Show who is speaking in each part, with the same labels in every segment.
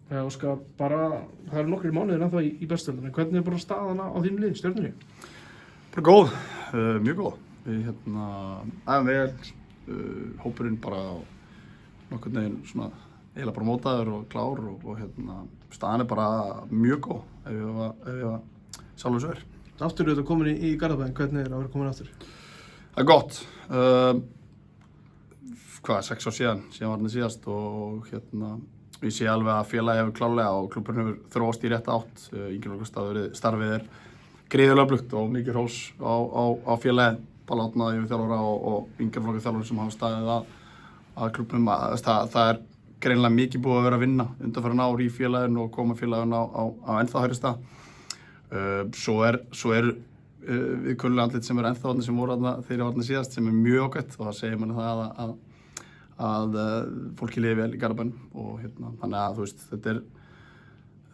Speaker 1: Óskar, bara, það eru nokkrir mánuðir ennþá í bestöldinni. Hvernig bara staðan á þínu liði, Stjörnunni?
Speaker 2: Bara góð, mjög góð. Við æfum vel, hópurinn bara nokkurn veginn svona eiginlega bara mótaður og klár og staðan bara mjög góð ef ég var sjálfur svo er.
Speaker 1: Aftur þetta komin í Garðabæinn, hvernig að vera komin aftur?
Speaker 2: Það gott. 6 ár síðan var hann síðast og ég sé alveg að félagi hefur klárlega og klúbburinn hefur þróast í rétta átt. Starfið gríðarlega öflugt og mikið hrós á félagi, Páll Árna yfirþjálfara og yngri flokkur þjálfari sem hafa staðið að klúbbnum. Það greinilega mikið búið að vera að vinna undanfarin ár í félaginu og koma félaginu á ennþá hærri stað. Svo er viðkunnlega andlit sem ennþá þarna sem voru þarna þegar ég var þarna síðast sem mjög ágætt og það segir manni það að fólki lifi vel í Garðabænum og þannig að þú veist þetta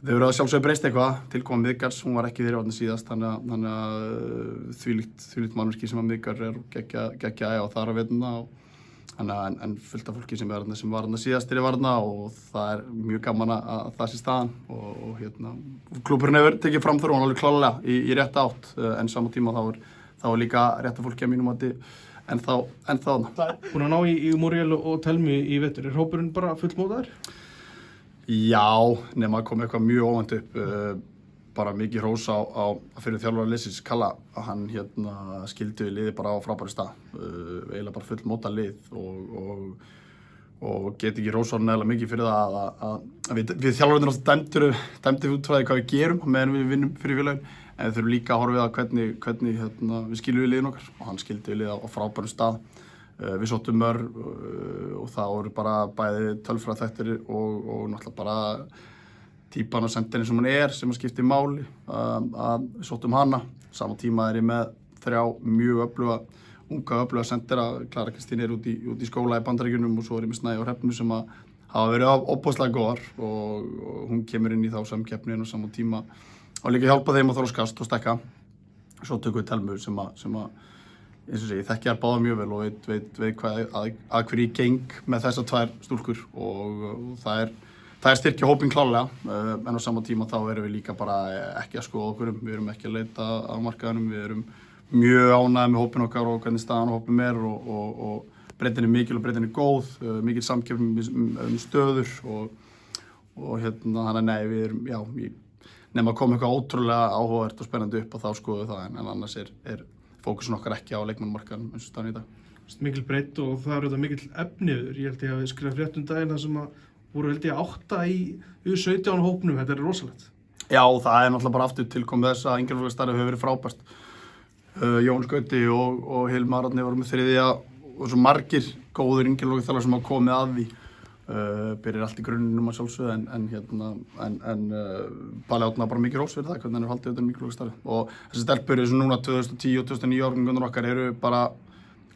Speaker 2: hefur að sjálfsögðu breyst eitthvað tilkoma Miðgarðs, hún var ekki þegar ég var þarna síðast þannig að þvílíkt mannvirki sem að Miðgarð er geggja og það að veitna en fullt af fólki sem var þarna síðast þegar ég var þarna og það er mjög gaman að það sé staðan og klúbburinn hefur tekið framþróun alveg klárlega í rétta átt en sama tíma þá er líka rétta fólki að mínum mati ennþá þarna.
Speaker 1: Búin að ná í Muriel og Telmi í vetur, er hópurinn bara fullmótaður?
Speaker 2: Já, nema að koma eitthvað mjög óvænt upp bara mikið hrós á fyrir þjálfara liðsins Kalla að hann skildi við liði bara á frábæri stað eiginlega bara fullmóta lið og get ekki hrósa nægilega mikið fyrir það að við þjálfararnir alltaf dæmdir út frá því hvað við gerum meðan við vinnum fyrir félagin en við þurfum líka að horfa á hvernig við skildum við liðin okkar og hann skildi við liði á frábæri stað við sóttum og það voru bara bæði tölfræðþættir og náttúrulega bara típan og sendinni sem hún sem að skipti máli að við sóttum hana. Sama tíma ég með 3 mjög öfluga sendera. Klara Kristín út í skóla í Bandaríkjunum og svo ég með Snæ og Hrefnu sem að hafa verið óbúðslega góðar og hún kemur inn í þá samkeppni á sama tíma og líka hjálpa þeim að þroskast og stækka. Svo tökum við Telmu sem að eins og ég þekki þær báðar mjög vel og veit hvað að hverju ég geng með þessar 2 stúlkur og það er styrkja hópinn klárlega, en á sama tíma þá erum við líka bara ekki að skoða okkur, við erum ekki að leita á markaðinum, við erum mjög ánægðir með hópinn okkar og hvernig staðan á hópnum er og breiddin mikil og breiddin góð, mikil samkeppni stöður og þannig að nei, við erum, nema að koma eitthvað ótrúlega áhugavert og spennandi upp og þá skoðum við það, en annars er fókusun okkar ekki á leikmannamarkaðinum eins og staðan í dag.
Speaker 1: Mikil breidd og það eru þetta mikil efniður, ég held ég að við skrifa frétt daginn þar sem að voru held ég 8 í U17 hópnum, þetta er rosalegt. Já,
Speaker 2: það er náttúrulega bara aftur tilkomið þess að yngri flokka starfið hefur verið frábært. Jón Skauti og Hilmar Árni voru með 3. og svo margir góðir yngri flokka þjálfarar sem hafa komið að því. Byrjar allt í grunninum að sjálfsögðu en Páll Árna bara mikið hrós fyrir það, hvernig hann er haldið utan yngri flokka starfið. Og þessi stelpur sem núna 2010 og 2009 árgangarnir okkar eru bara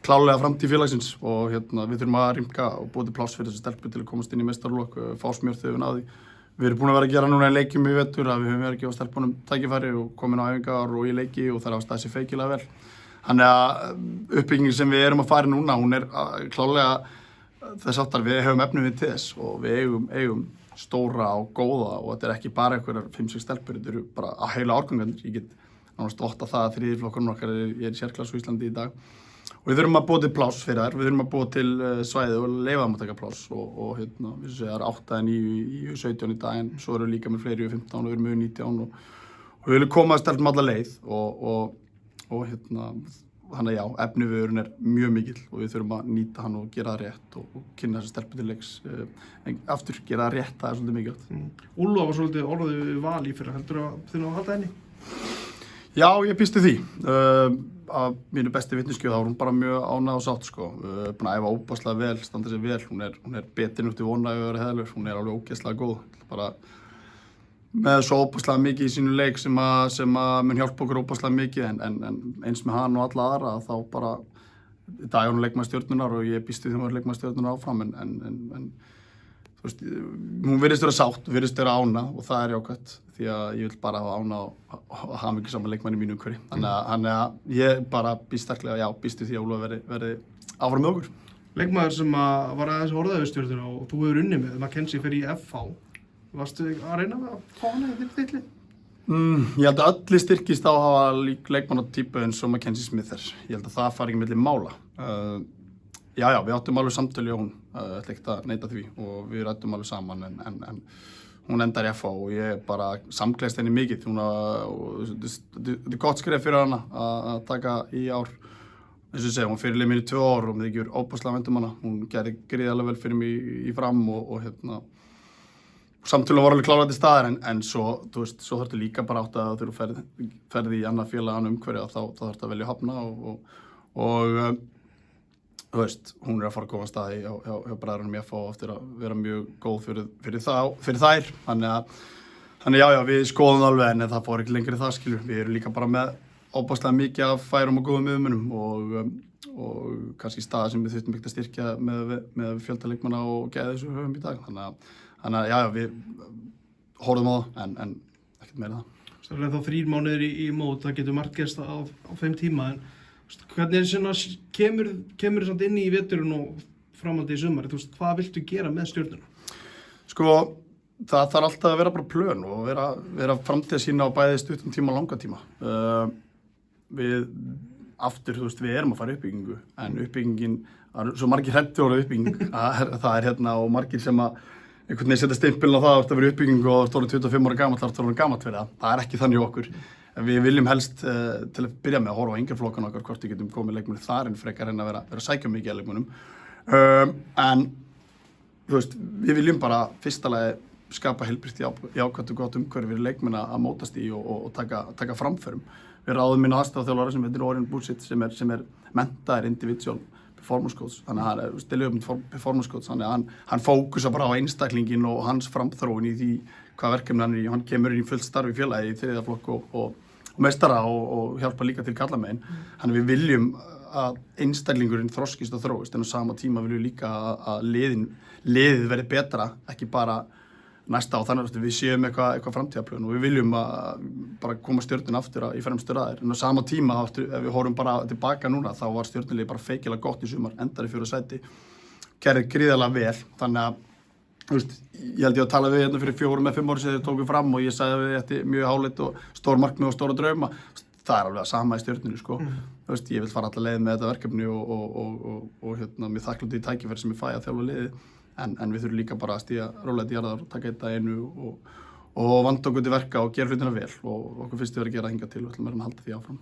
Speaker 2: klárlega framtíð félagsins og við þurfum að rýmka og búa til pláss fyrir þessi stelpur til að komast inn í meistaraflokk, fá smjör þegar við náði. Við erum búin að vera að gera núna í leikjum í vetur að við höfum verið að gefa stelpunum tækifæri og komin á æfingar og í leiki og þær hafa staðið sig feikilega vel. Þannig að uppbyggingin sem við erum að fara núna, hún er klárlega þess áttar við höfum efnum við til þess og við eigum stóra og góða og þetta er ekki bara einhverjar 5-6 stelpur, þetta eru bara að heila árgangarnir. Ég get nánast ótta það að 3. flokkurinn okkar er í sérklass á Íslandi í dag. Og við þurfum að búa til pláss fyrir þær, við þurfum að búa til svæði og leyfa þeim að taka pláss og við séum það er 8 en í U17 í dag en svo erum við líka með fleiri U15 og við erum með U19 og við viljum koma að stelpum alla leið og þannig já, efniviðurinn er mjög mikill og við þurfum að nýta hann og gera það rétt og kynna þessi stelpur til leiks aftur, gera það rétt, það er svolítið mikilvægt.
Speaker 1: Úlfa var svolítið orðið við Val í fyrra, heldur þið að halda henni?
Speaker 2: Já, ég býstu því. Af mínu besti vitneskju þá var hún bara mjög ánægð og sátt sko. Búin að æfa óbáslega vel, standa sig vel, hún er betur út í vona að vera heiðalur, hún er alveg ógeðslega góð. Bara með svo óbáslega mikið í sínu leik sem að mun hjálpa okkur óbáslega mikið en eins með hann og alla aðra þá bara í dag er hún leikmaður Stjörnunnar og ég býstu því hún var leikmaður Stjörnunnar áfram en þú veist, hún virðist vera sátt, virðist vera ánægð og það er jákvætt því að ég vil bara hafa ánægð og hafa mikið saman leikmann í mínu umhverfi. Þannig að ég bara býst sterklega, já, býstu því að Úlfar verði áfram með okkur.
Speaker 1: Leikmaður sem var aðeins orðaður Stjörnuna og þú hefur unnið með, Mackenzie fer í FH. Varstu að reyna að fá hana í þér þittli?
Speaker 2: Ég held að allir styrkist á að hafa leikmannatýpu eins og Mackenzie Smith er. Ég held að það fari ekki milli mála. Já, við áttum alveg samtölu og hún, ætla ekkert að neita því og við ræddum alveg saman en hún endar í FH og ég bara samgleðst henni mikið. Þetta er gott skref fyrir hana að taka í ár. Eins og ég segi, hún fyrirliði mér í 2 ár og mér þykir óbúslega vænt hana. Hún gerði gríðarlega vel fyrir mig í Fram og samtölum var alveg klárlega til staðar en svo, þú veist, svo þarftu líka bara átt að þegar þú ferði í annað félag, annað umhverfi þá þarftu að velja Hafna og þú veist, hún að fara að koma að staði hjá bræðrunum í FH eftir að vera mjög góð fyrir þær. Þannig já, við skoðum það alveg en það fór ekki lengri það skilur. Við erum líka bara með óbúslega mikið af færum og góðum yfirmönnum og kannski staða sem við þurftum ekkert að styrkja með fjölda leikmanna og gæði þessu höfum í dag. Þannig að já, við horfum á það en ekkert meira það.
Speaker 1: Það er þá 3 mánuðir í mót, það getur margt gerst á 5 tíma, en hvernig svona kemur samt inn í veturinn og framhaldi í sumar? Hvað viltu gera með Stjörnuna?
Speaker 2: Sko, það þarf alltaf að vera bara plön og vera framtíðarsýn á bæði stuttum tíma og langa tíma. Við erum að fara uppbyggingu, en uppbyggingin, það er svo margir hræddir orðið uppbygging, það er og margir sem að einhvern veginn setja stimpilinn á það að vera uppbyggingu og það er 25 ára gamall, það er gamall fyrir það. Það er ekki þannig okkur. Við viljum helst til að byrja með að horfa á yngri flokkana okkar hvort við getum komið leikmunni þar en frekar en að vera að sækja mikið að leikmunum. En þú veist, við viljum bara fyrsta lagi skapa heilbrigt jákvætt og gott umhverfi fyrir leikmenn að mótast í og taka framförum. Við ráðum inn á aðstæðaþjálfara sem heitir Orjan Busic sem er menntaður individual performance coach, þannig að hann er stiljöfum performance coach, þannig að hann fókusa bara á einstaklingin og hans framþróun í því hvað verkefni hann er í. Hann kemur inn í fullt starf í félagi í 3. flokk og meistara og hjálpa líka til kallamegin. Þannig við viljum að einstaklingurinn þroskist og þróist en á sama tíma viljum við líka að liðið verði betra, ekki bara næsta á þannig að við séum eitthvað framtíðarplön og við viljum bara koma Stjörnunni aftur í fremstu raðir. En á sama tíma, ef við horfum bara tilbaka núna, þá var Stjörnunni bara feikilega gott í sumar, endar í 4. sæti, gerði gríðarlega vel. Þannig að, þú veist, ég held ég að tala við hérna fyrir 4 með 5 ári sem þau tóku fram og ég sagði að við ætti mjög háleitt og stór markmið og stóra drauma. Það er alveg að sama í Stjörnunni, sko. Þú veist, ég vil fara alla leið með þetta verkefni og mér þakklátt í tækifæri sem ég fæ að þjálfa liðið. En við þurfum líka bara að stíga rólega til jarðar og taka þetta einu og vanda okkur til verka og gera hlutina vel og okkur finnst við að gera hingað til og ætlum að halda því áfram.